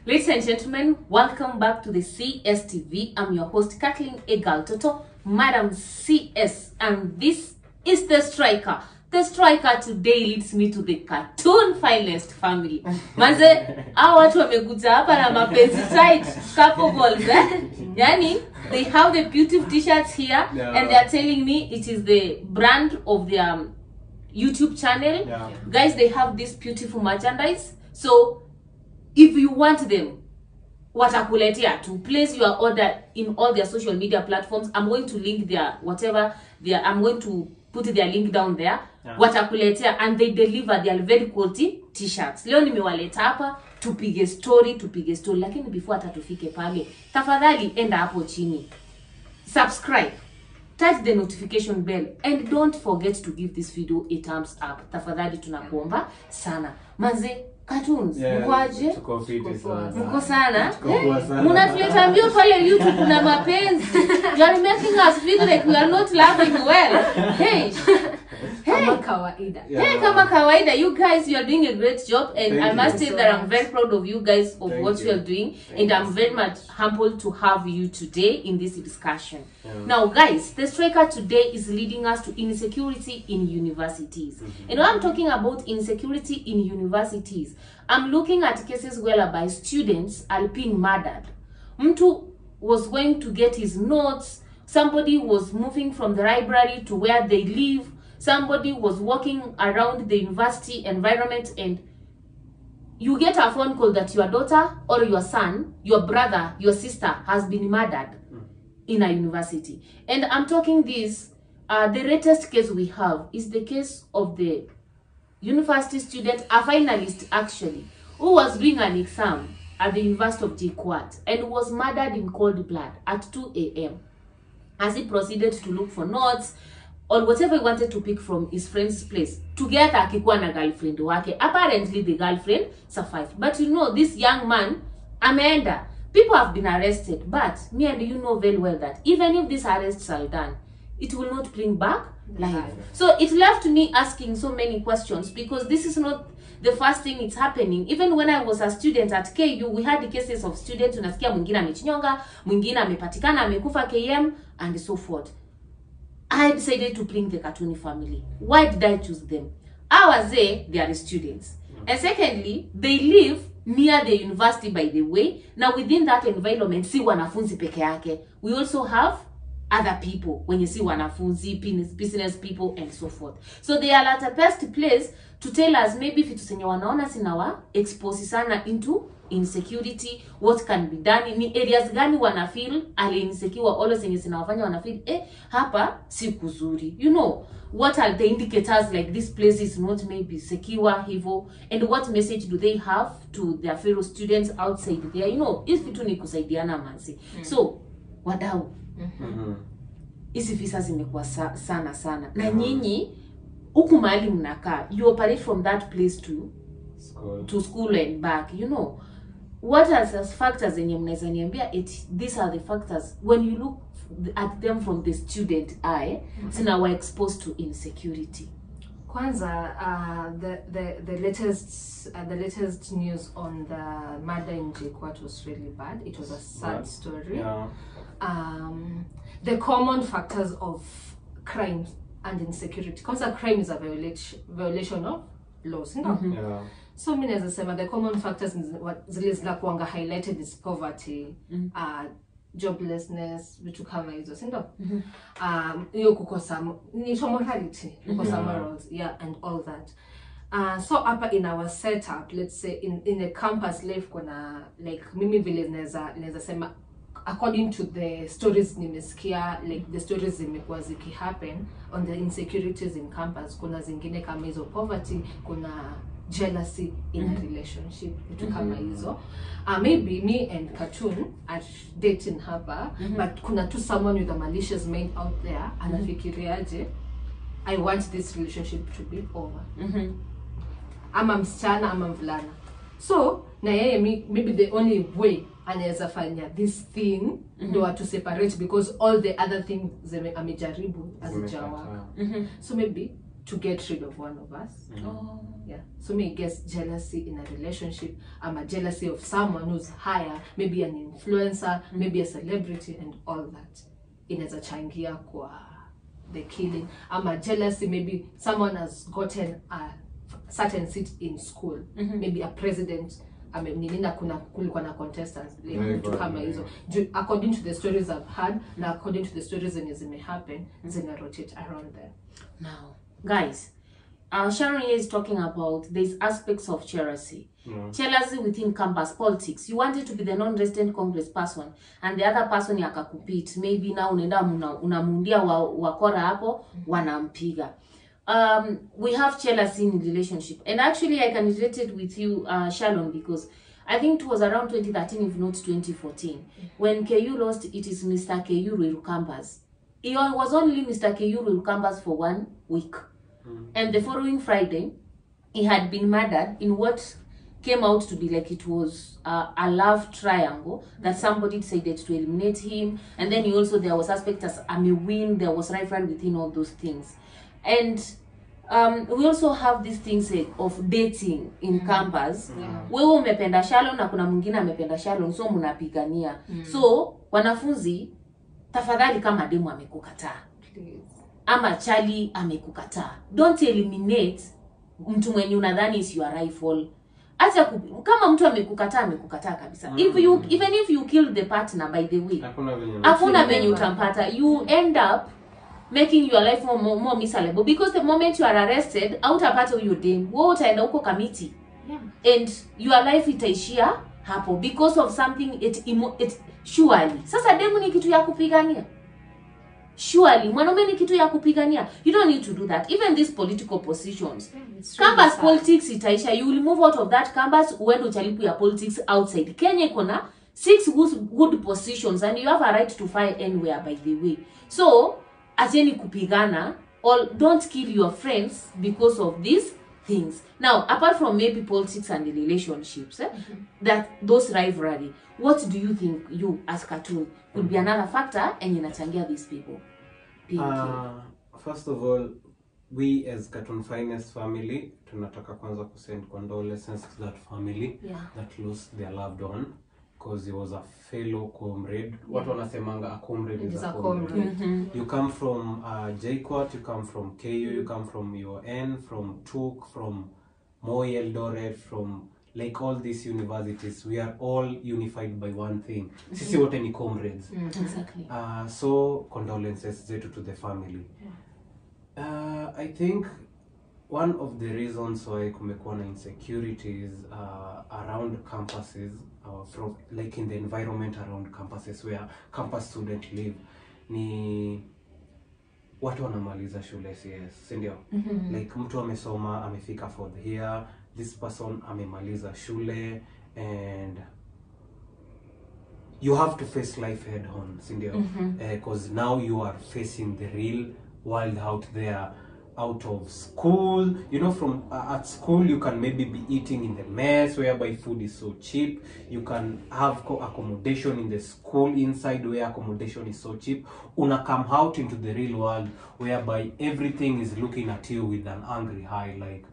Ladies and gentlemen, welcome back to the CSTV. I'm your host, Kathleen Egal Toto, Madam CS, and this is the striker. The striker today leads me to the Cartoonfinestfamily. Manze, hawa watu wamekuja hapa na mapenzi side couple balls, Yani, they have the beautiful t-shirts here, and they are telling me it is the brand of their YouTube channel. Guys, they have this beautiful merchandise. So if you want them, watakuletea to place your order in all their social media platforms. I'm going to link their whatever their, I'm going to put their link down there. Watakuletea, and they deliver their very quality t-shirts. Leo nimewaleta hapa tupige story, lakini before hata tufike pale, tafadhali enda hapo chini, subscribe, touch the notification bell, and don't forget to give this video a thumbs up. Tafadhali tunakuomba sana. Manze, cartoons, mkwaje? Mko sana? Munatuleta mbio pale YouTube kuna mapenzi. You are making us feel like we are not laughing well. Hey, kama kawaida, you guys, you are doing a great job, and I must say that I'm very proud of you guys of what you are doing, and I'm very much humbled to have you today in this discussion. Now guys, the striker today is leading us to insecurity in universities. And when I'm talking about insecurity in universities, I'm looking at cases whereby students are being murdered. Mtu was going to get his notes, somebody was moving from the library to where they live, somebody was walking around the university environment, and you get a phone call that your daughter or your son, your brother, your sister has been murdered in a university. And I'm talking this, the latest case we have is the case of the university student, a finalist actually, who was doing an exam at the University of JKUAT and was murdered in cold blood at 2 a.m. as he proceeded to look for notes or whatever he wanted to pick from his friend's place. Together, akikuwa na girlfriend wake. Apparently, the girlfriend survived. But you know, this young man, ameenda. People have been arrested. But me and you know very well that even if these arrests are done, it will not bring back life. So it left me asking so many questions, because this is not the first thing it's happening. Even when I was a student at KU, we had the cases of students, unasikia mwingine amechinyonga, mwingine amepatikana amekufa KM, and so forth. I decided to bring the Cartoon family. Why did I choose them? I was there, they are students. And secondly, they live near the university, by the way. Now within that environment, si wanafunzi peke yake. We also have other people. When you see wanafunzi, business people, and so forth. So they are at a best place to tell us maybe vitu senye wanaona sinawa expose sana into insecurity, what can be done, ni areas gani wana feel ali insecure, all senye sinawafanya wana feel hapa si kuzuri. You know, what are the indicators like this place is not maybe secure hivo, and what message do they have to their fellow students outside there? You know, if vitu ni kusaidiana manzi. So wadau, hizi visa zimekuwa sana na nyinyi huku mahali mnakaa, you operate from that place to school and back. You know, what are the factors zenye mnaweza niambia these are the factors when you look at them from the student eye, sina wa exposed to insecurity? Kwanza, the latest news on the murder in JKUAT was really bad. It was a sad story. The common factors of crime and insecurity. Because a crime is a violation of laws, you know? So many as I say, the common factors what zilizokuanga highlighted is poverty, joblessness, vitu kama hizo, si ndio? Hiyo kukosa ni morality, kukosa morals, and all that. So hapa in our setup, let's say in a campus life, kuna like mimi vile naweza sema, according to the stories nimesikia, like the stories zimekuwa ziki happen on the insecurities in campus, kuna zingine kama hizo poverty, kuna jealousy in a relationship, vitu kama hizo. Maybe me and Cartoon are dating hapa, but kuna tu someone with a malicious mind out there, anafikiriaje, I want this relationship to be over. Ama msichana ama mvulana. So na yeye maybe the only way anaweza fanya this thing ndo to separate, because all the other things amejaribu hazijawa. So maybe to get rid of one of us. Oh. Yeah. So me guess jealousy in a relationship. I'm a jealousy of someone who's higher, maybe an influencer, maybe a celebrity, and all that. Inaweza changia kwa the killing. I'm a jealousy, maybe someone has gotten a certain seat in school, maybe a president. Kulikuwa na contestants to kama hizo. According to the stories I've heard, and according to the stories zenye zimehappen, zina rotate around there. Now, guys, Sharon here is talking about these aspects of jealousy. Jealousy within campus politics. You wanted to be the non-resident Congress person, and the other person yakakupit. Maybe now unamundia wakora hapo, wanampiga. We have jealousy in relationship, and actually I can relate it with you, Sharon, because I think it was around 2013, if not 2014, when KU lost. It is Mr. KU Ruiru campus. It was only Mr. KU Ruiru campus for 1 week, and the following Friday, he had been murdered in what came out to be like it was a love triangle that somebody decided to eliminate him, and then there was aspect as a win. There was rivalry within all those things. And we also have these things of dating in campus. Wewe umependa Shalom na kuna mwingine amependa Shalom, so mnapigania. So wanafunzi, tafadhali kama demu amekukataa, ama chali amekukataa, don't eliminate mtu mwenye unadhani is your rival. Acha kama mtu amekukataa kabisa. Even if you kill the partner, by the way, hakuna venye utampata. You end up making your life more miserable, because the moment you are arrested, hautapata huyo dem, wewe utaenda huko kamiti, and your life itaishia hapo because of something it surely. Sasa demu ni kitu ya kupigania. Surely mwanaume ni kitu ya kupigania. You don't need to do that. Even these political positions, campus politics itaisha. You will move out of that campus, uende uchalipu ya politics outside. Kenya iko na 6 good positions, and you have a right to fight anywhere, by the way. So acheni kupigana, or don't kill your friends because of these things. Now, apart from maybe politics and the relationships, that those rivalry, what do you think, you as Cartoon, could be another factor and inachangia these people being killed? First of all, we as Cartoonfinestfamily tunataka kwanza kusend condolences to that family that lost their loved one, because he was a fellow comrade. What wanasemanga, a comrade is a comrade. You come from JKUAT, you come from KU, you come from UON, from TUK, from Moi Eldoret, from like all these universities. We are all unified by one thing. Sisi wote ni comrades. Exactly. So condolences zetu to the family. I think one of the reasons why kumekuwa na insecurities around campuses, from like in the environment around campuses where campus students live, ni watu wanamaliza shule CS, si ndio? Like mtu amesoma, amefika 4th year, this person amemaliza shule, and you have to face life head on, si ndio? Because now you are facing the real world out there, out of school. You know, from at school you can maybe be eating in the mess whereby food is so cheap. You can have accommodation in the school inside where accommodation is so cheap. Una come out into the real world whereby everything is looking at you with an angry eye. Like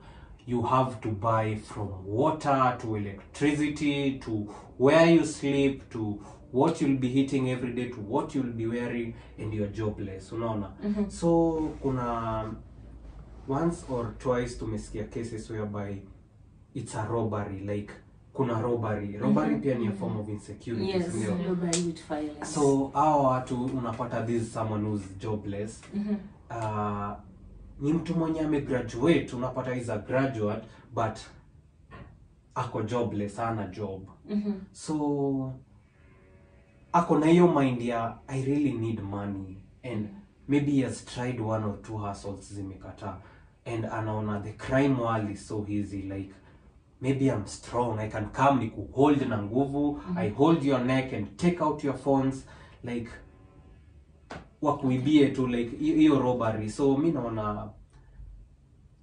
you have to buy from water to electricity to where you sleep to what you'll be eating every day to what you'll be wearing, and you're jobless. Unaona? So kuna once or twice tumesikia cases whereby it's a robbery, like kuna robbery pia ni a form of insecurity. Yes, robbery with violence. So hao watu unapata this is someone who's jobless. Ni mtu mwenye amegraduate, unapata is a graduate but ako jobless, ana job. So ako na hiyo mind ya I really need money, and maybe he has tried 1 or 2 hustles zimekata, and anaona the crime world is so easy, like maybe I'm strong, I can come ni hold na nguvu, I hold your neck and take out your phones, like wakuibie tu, like hiyo robbery. So mi naona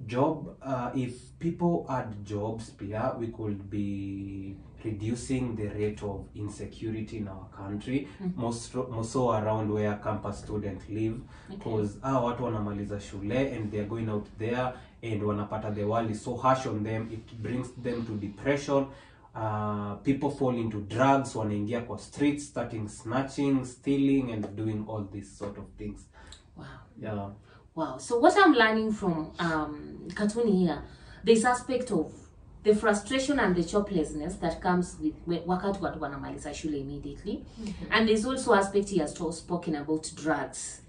job, if people had jobs pia, we could be be reducing the rate of insecurity in our country, most so around where campus students live, because watu wanamaliza shule and they are going out there and wanapata the world is so harsh on them, it brings them to depression. People fall into drugs, wanaingia kwa streets, starting snatching, stealing, and doing all these sort of things. Wow. Yeah. Wow. So what I'm learning from Cartoon here, this aspect of the frustration and the joblessness that comes with wakati watu wanamaliza shule immediately. And there's also aspect he has spoken about drugs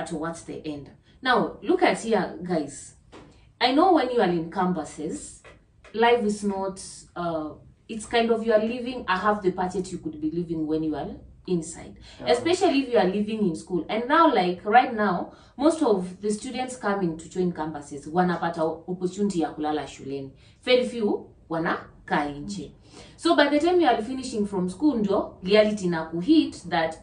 towards the end. Now, look at here, guys. I know when you are in campuses, life is not, it's kind of you are living a half the budget you could be living when you are inside, especially if you are living in school. And now, like right now, most of the students coming to join campuses wanapata opportunity ya kulala shuleni. Very few wanakaa nje. So by the time you are finishing from school, ndio reality na kuhit that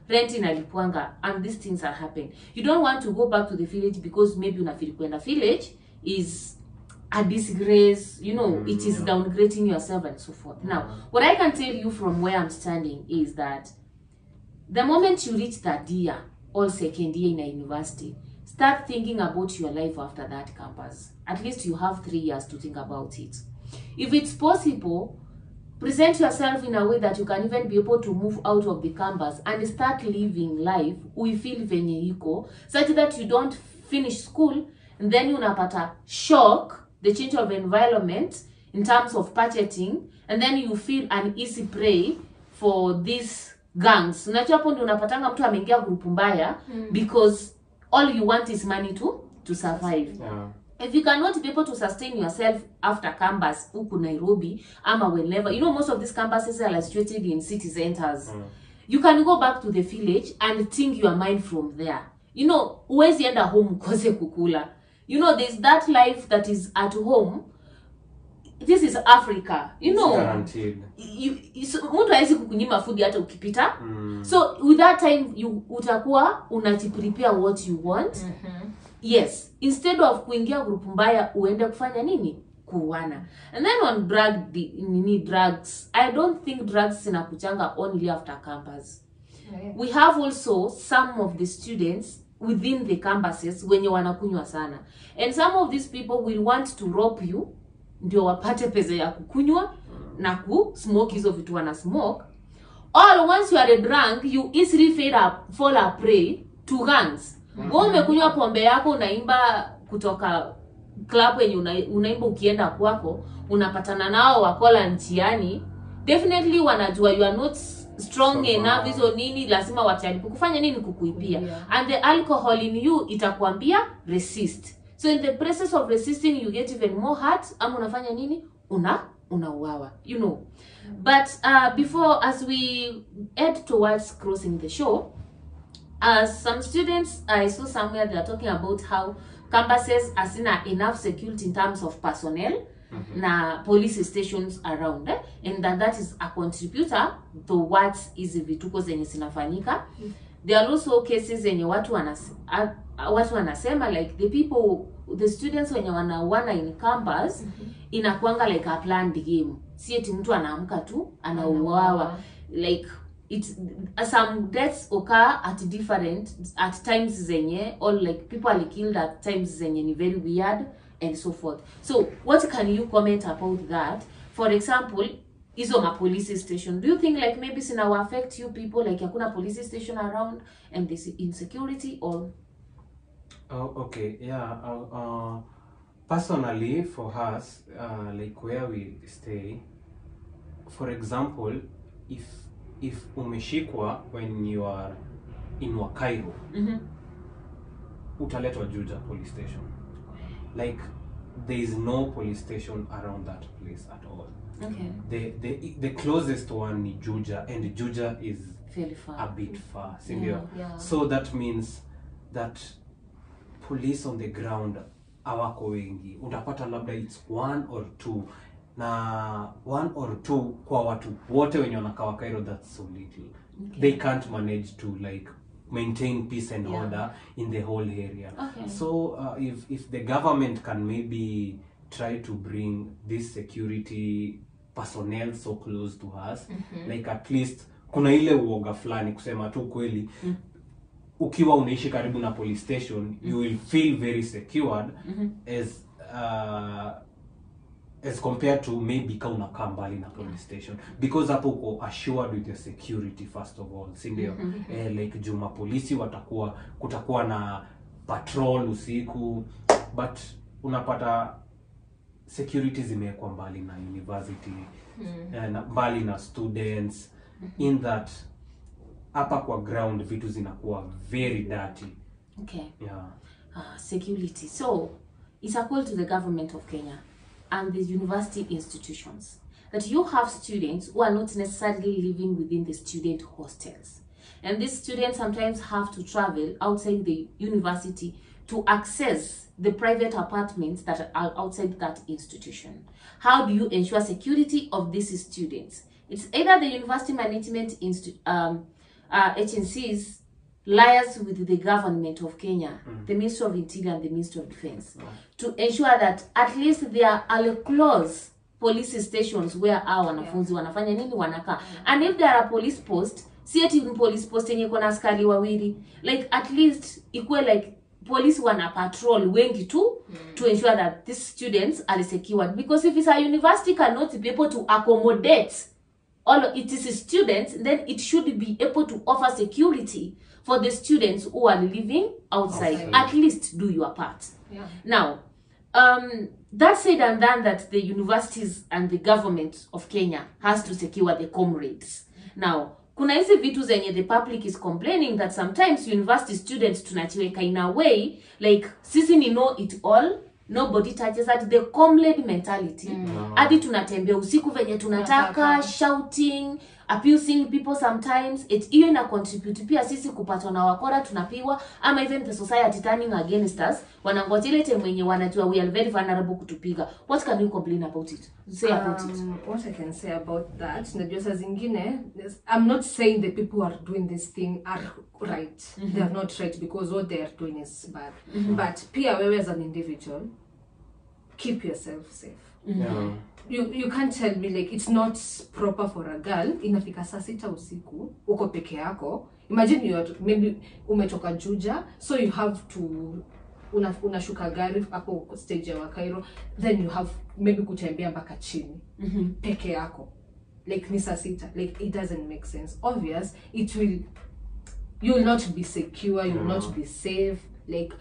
rent inalipwanga and these things are happening. You don't want to go back to the village because maybe unafeel kwenda village is a disgrace, you know, it is downgrading yourself and so forth. Now, what I can tell you from where I'm standing is that the moment you reach that year or second year in a university, start thinking about your life after that campus. At least you have 3 years to think about it. If it's possible, present yourself in a way that you can even be able to move out of the campus and start living life feel venye iko, such that you don't finish school and then unapata shock, the change of environment in terms of budgeting, and then you feel an easy prey for these gangs. Unajua hapo ndio unapatanga mtu ameingia group mbaya because all you want is money to survive. If you cannot be able to sustain yourself after campus huku Nairobi ama wherever, you know, most of these campuses are situated in city centers. You can go back to the village and think your mind from there. You know, uwezi enda home kose kukula. You know, there's that life that is at home. This is Africa. You know, guaranteed. Mtu haezi kukunyima food hata ukipita. So with that time you utakuwa unajiprepare what you want. Yes, instead of kuingia group mbaya uende kufanya nini? Kuwana. And then on drugs, I don't think drugs zinakuchanga only after campus. We have also some of the students within the campuses wenye wanakunywa sana. And some of these people will want to rob you ndio wapate pesa ya kukunywa na smoke hizo vitu wana smoke. Or once you are a drunk, you easily fall a prey to gangs. Wewe umekunywa pombe yako unaimba kutoka club wenye unaimba ukienda kwako, unapatana nao wakola njiani. Definitely wanajua you are not strong enough hizo nini, lazima watalipu kufanya nini kukuibia. And the alcohol in you itakwambia resist. So in the process of resisting you get even more hurt, ama unafanya nini? Unauawa, you know. But before, as we head towards crossing the show, some students, I saw somewhere they are talking about how campuses are seen enough security in terms of personnel na police stations around, and that is a contributor towards hizi vituko zenye zinafanyika. There are also cases zenye watu wanasema like the students wenye wanawana in campus inakuanga like a planned game. Si eti mtu anaamka tu anauawa. Like some deaths occur at times zenye, or like people are killed at times zenye ni very weird and so forth. So what can you comment about that? For example, hizo ma police station, do you think like maybe sina will affect you people, like hakuna police station around and this insecurity or? Okay, yeah. Personally, for us, like where we stay, for example, if umeshikwa when you are in Wakairo, utaletwa Juja police station. Like there is no police station around that place at all. Okay. The closest one is Juja, and Juja is fairly far. A bit far. Yeah. So that means that police on the ground hawako wengi. Utapata labda it's 1 or 2. Na 1 or 2 kwa watu wote wenye wanakaa Cairo, that's so little. Okay. They can't manage to like maintain peace and order in the whole area. Okay. So if the government can maybe try to bring this security personnel so close to us. Like at least kuna ile uoga fulani kusema tu kweli. Ukiwa unaishi karibu na police station, you will feel very secured as compared to maybe kama unakaa mbali na police station, because hapo uko assured with your security first of all, si ndio? Like juma polisi kutakuwa na patrol usiku, but unapata security zimewekwa mbali na university, na mbali na students, in that hapa kwa ground vitu zinakuwa very dirty. Okay. Yeah. Security. So it's a call to the government of Kenya and the university institutions that you have students who are not necessarily living within the student hostels, and these students sometimes have to travel outside the university to access the private apartments that are outside that institution. How do you ensure security of these students? It's either the university management agencies liaise with the government of Kenya, the Ministry of Interior and the Ministry of Defense, to ensure that at least there are close police stations where our wanafunzi wanafanya nini wanakaa. And if there are police posts, see it in police post yenye kuna askari wawili, like at least ikuwe like police wana patrol wengi tu to ensure that these students are secured. Because if it's a university cannot be able to accommodate all of its students, then it should be able to offer security for the students who are living outside. At least do your part. Now, that said and done, that the universities and the government of Kenya has to secure the comrades. Now, kuna hizi vitu zenye the public is complaining that sometimes university students tunachiweka in a way like sisi ni know it all, nobody touches at the comrade mentality. Hadi tunatembea usiku venye tunataka, shouting, abusing people sometimes. Hiyo ina contribute pia sisi kupatwa na wakora tunapigwa, ama even the society turning against us. Wanangoja ile time wenye wanajua we are very vulnerable kutupiga. What can you complain about it? Say about it. What I can say about that, najua saa zingine, I'm not saying the people who are doing this thing are right. They are not right because what they are doing is bad. But pia wewe as an individual, keep yourself safe. You can't tell me like it's not proper for a girl inafika saa 6 usiku uko peke yako. Imagine you are maybe umetoka Juja, so you have to unashuka gari hapo stage ya Cairo, then you have maybe kutembea mpaka chini peke yako, like ni saa 6. Like it doesn't make sense. Obvious, you will not be secure, you will not be safe. Like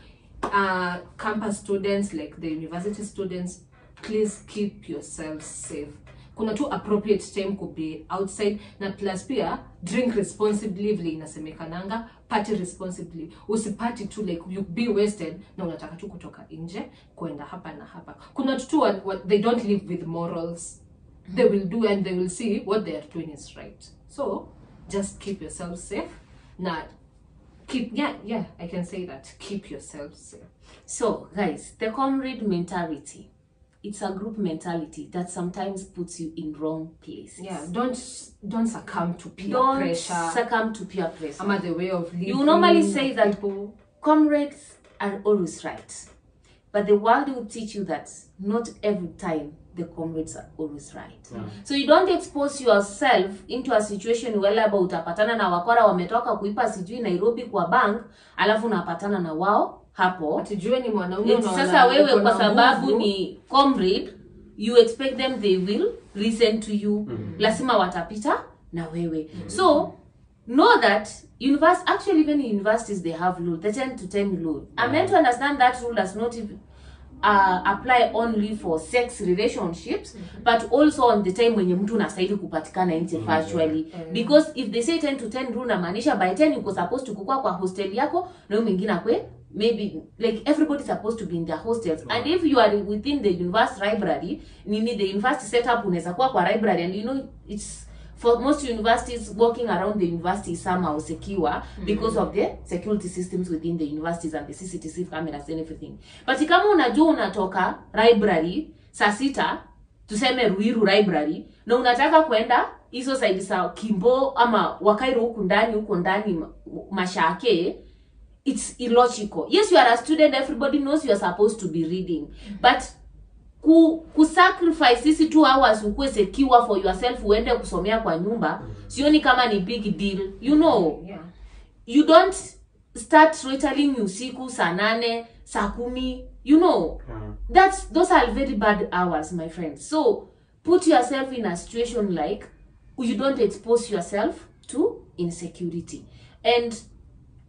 campus students, like the university students, please keep yourselves safe. Kuna tu appropriate time could be outside, na plus pia drink responsibly vile inasemekananga, party responsibly. Usipati tu like you be wasted na unataka tu kutoka nje kwenda hapa na hapa. Kuna tu what they don't live with morals. They will do and they will see what they are doing is right. So just keep yourself safe. Na keep I can say that, keep yourself safe. So guys, the comrade mentality, it's a group mentality that sometimes puts you in wrong places. Yeah, don't succumb to peer pressure. Don't succumb to peer pressure. Am I the way of living? You normally say that comrades are always right, but the world will teach you that not every time the comrades are always right. So you don't expose yourself into a situation where about utapatana na wakora wametoka kuipa sijui Nairobi kwa bank, alafu unapatana na wao hapo. Atijue ni mwanaume sasa wewe kwa sababu ni comrade, you expect them they will listen to you. Lazima watapita na wewe. So know that actually even in universities they have rule, the 10 to 10 rule. I'm meant to understand that rule does not even apply only for sex relationships, but also on the time when mtu unastahili kupatikana nje virtually. Because if they say 10 to 10 rule, namaanisha by 10 you're supposed to kukua kwa hostel yako, na huyo mwingine akwe maybe like everybody's supposed to be in their hostels. And if you are within the university library, the university setup unaweza kuwa kwa library, and you know it's for most universities, walking around the university is somehow secure because of the security systems within the universities and the CCTV cameras and everything. But kama unajua unatoka library saa 6, tuseme Ruiru library, na unataka kwenda hizo side sa Kimbo ama Wakairo huko ndani Mashake, it's illogical. Yes, you are a student, everybody knows you are supposed to be reading, but sacrifice sisi 2 hours ukue secure for yourself uende kusomea kwa nyumba, sioni kama ni big deal, you know. Yeah. You don't start storytelling usiku saa 8 saa 10, you know. Those are very bad hours, my friends. So put yourself in a situation like you don't expose yourself to insecurity. And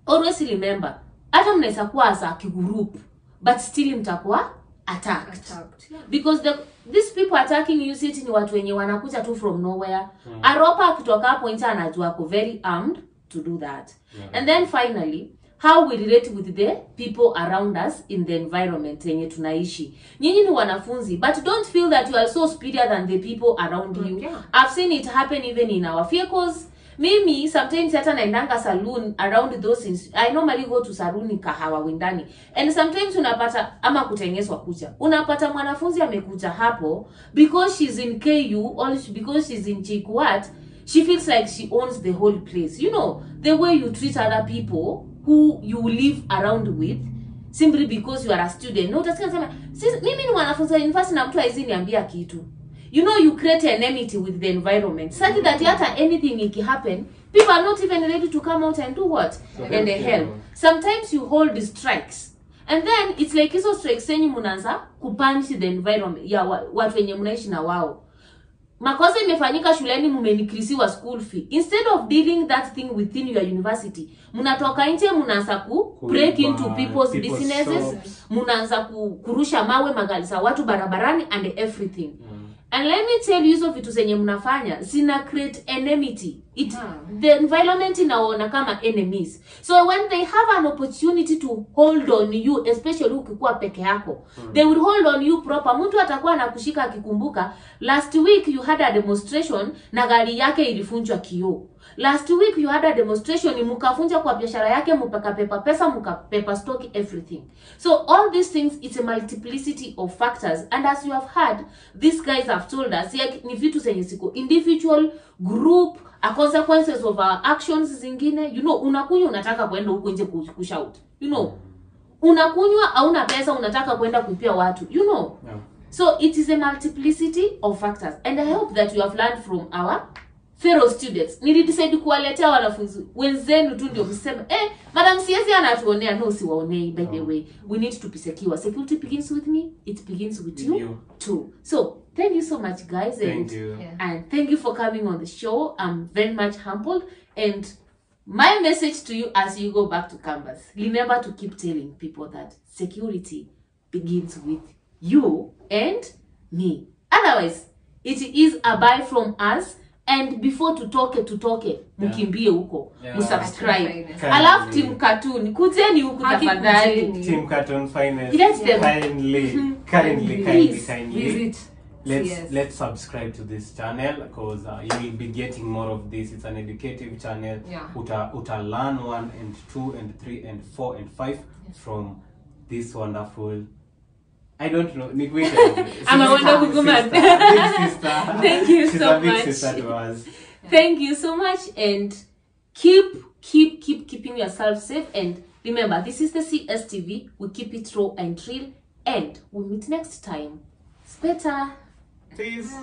always remember, hata mnaweza kuwa as a group but still mtakuwa attacked. Yeah. Because these people attacking you city ni watu wenye wanakuja tu from nowhere. Aropa akitoka hapo nje anajua ko very armed to do that. And then finally, how we relate with the people around us in the environment yenye tunaishi. Nyinyi ni wanafunzi, but don't feel that you are so superior than the people around you. Yeah. I've seen it happen even in our vehicles. Mimi sometimes hata naendanga saloon around those I normally go to saloon kahawa windani. And sometimes unapata ama kutengeswa kucha. Unapata mwanafunzi amekuja hapo because she's in KU or because she's in Chikwat, she feels like she owns the whole place. You know, the way you treat other people who you live around with simply because you are a student. No, utasikia nasema, mimi ni mwanafunzi wa university na mtu haizi niambia kitu. You know, you create enmity with the environment. Such that yata anything iki happen, people are not even ready to come out and do what? And they help. Sometimes you hold strikes. And then it's like hizo strikes yenye mnaanza kupunish the environment ya watu wenye mnaishi na wao. Makosa imefanyika shuleni, mmenikirisiwa school fee. Instead of dealing that thing within your university, mnatoka nje mnaanza break into people's businesses, mnaanza kurusha mawe magari za watu barabarani and everything. And let me tell you, hizo vitu zenye mnafanya zina create enmity. The environment inaona kama enemies. So when they have an opportunity to hold on you, especially ukikuwa peke yako, they will hold on you proper. Mtu atakuwa anakushika akikumbuka, last week you had a demonstration na gari yake ilifunjwa kioo. Last week you had a demonstration, mukafunja kwa biashara yake, mupaka pesa, mukapepa stock, everything. So all these things, it's a multiplicity of factors. And as you have heard, these guys have told us, ni vitu zenye siko individual, group, a consequences of our actions zingine. You know, unakunywa unataka kwenda huko nje kushout. You know, unakunywa hauna pesa unataka kwenda kuipia watu. You know. Yeah. So it is a multiplicity of factors. And I hope that you have learned from our fellow students. Nilidecide kuwaletea wanafunzi wenzenu tu ndio mseme, madam siezi anatuonea. No, siwaonei, by the way. We need to be secure. Security begins with me. It begins with you too. So thank you so much, guys. Thank you. And thank you for coming on the show. I'm very much humbled. And my message to you as you go back to campus, remember to keep telling people that security begins with you and me. Otherwise, it is a bye from us. And before tutoke, mkimbie huko, musubscribe. Alafu Team Cartoon, kujeni huku tafadhali. Team Cartoonfinest, kindly visit. Let's subscribe to this channel because you will be getting more of this. It's an educative channel. Uta learn 1 and 2 and 3 and 4 and 5 from this wonderful, I don't know, I'm a wonderful woman. Big sister. Thank you She's so a big much. sister to us. Thank you so much, and keeping yourself safe. And remember, this is the CSTV. We keep it raw and real, and we'll meet next time. It's better. Peace.